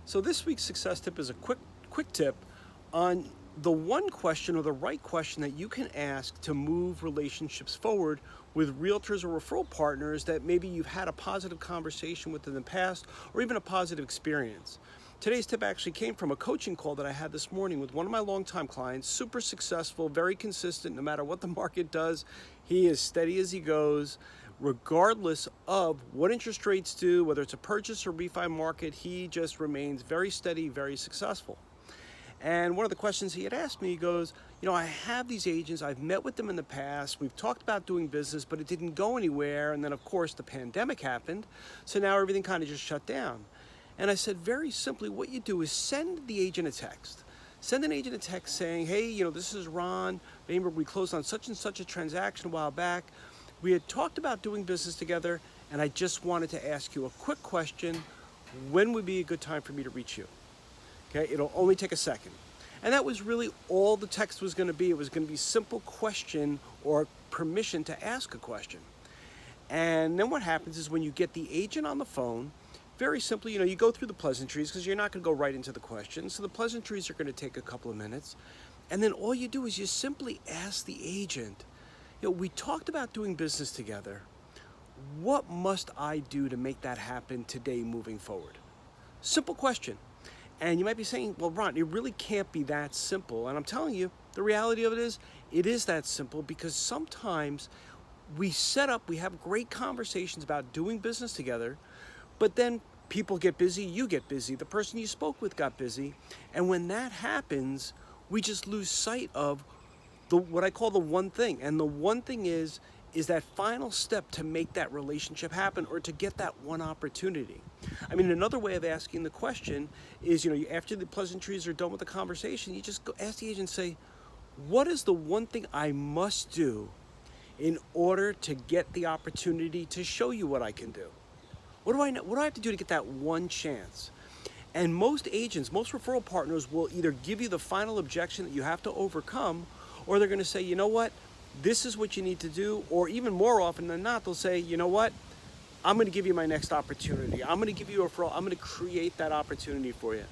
So this week's success tip is a quick tip on the one question or the right question that you can ask to move relationships forward with realtors or referral partners that maybe you've had a positive conversation with in the past or even a positive experience. Today's tip actually came from a coaching call that I had this morning with one of my longtime clients, super successful, very consistent, no matter what the market does. He is steady as he goes. Regardless of what interest rates do, whether it's a purchase or refi market, he just remains very steady, very successful. And one of the questions he had asked me, he goes, I have these agents, I've met with them in the past, we've talked about doing business, but it didn't go anywhere. And then of course the pandemic happened. So now everything kind of just shut down. And I said, very simply, what you do is send the agent a text. Send an agent a text saying, hey, this is Ron. Remember, we closed on such and such a transaction a while back. We had talked about doing business together, and I just wanted to ask you a quick question. When would be a good time for me to reach you? Okay, it'll only take a second. And that was really all the text was going to be. It was going to be simple question or permission to ask a question. And then what happens is when you get the agent on the phone, very simply, you go through the pleasantries because you're not going to go right into the question. So the pleasantries are going to take a couple of minutes. And then all you do is you simply ask the agent, we talked about doing business together. What must I do to make that happen today moving forward? Simple question. And you might be saying, well, Ron, it really can't be that simple. And I'm telling you, the reality of it is that simple because sometimes we have great conversations about doing business together, but then people get busy, you get busy, the person you spoke with got busy. And when that happens, we just lose sight of what I call the one thing. And the one thing is that final step to make that relationship happen or to get that one opportunity. I mean, another way of asking the question is, after the pleasantries are done with the conversation, you just go ask the agent, say, what is the one thing I must do in order to get the opportunity to show you what I can do? What do I have to do to get that one chance? And most agents, most referral partners will either give you the final objection that you have to overcome, or they're going to say, you know what, this is what you need to do. Or even more often than not, they'll say, you know what, I'm going to give you my next opportunity. I'm going to give you a referral. I'm going to create that opportunity for you.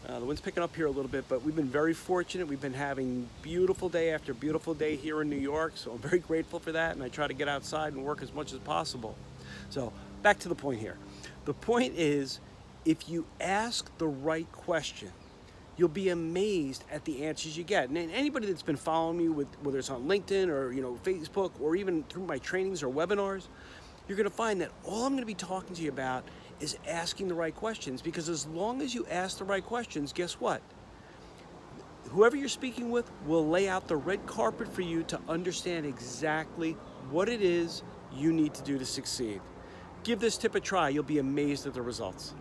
The wind's picking up here a little bit, but we've been very fortunate. We've been having beautiful day after beautiful day here in New York. So I'm very grateful for that. And I try to get outside and work as much as possible. So back to the point here. The point is, if you ask the right question, you'll be amazed at the answers you get. And anybody that's been following me, whether it's on LinkedIn or Facebook or even through my trainings or webinars, you're going to find that all I'm going to be talking to you about is asking the right questions. Because as long as you ask the right questions, guess what? Whoever you're speaking with will lay out the red carpet for you to understand exactly what it is you need to do to succeed. Give this tip a try. You'll be amazed at the results.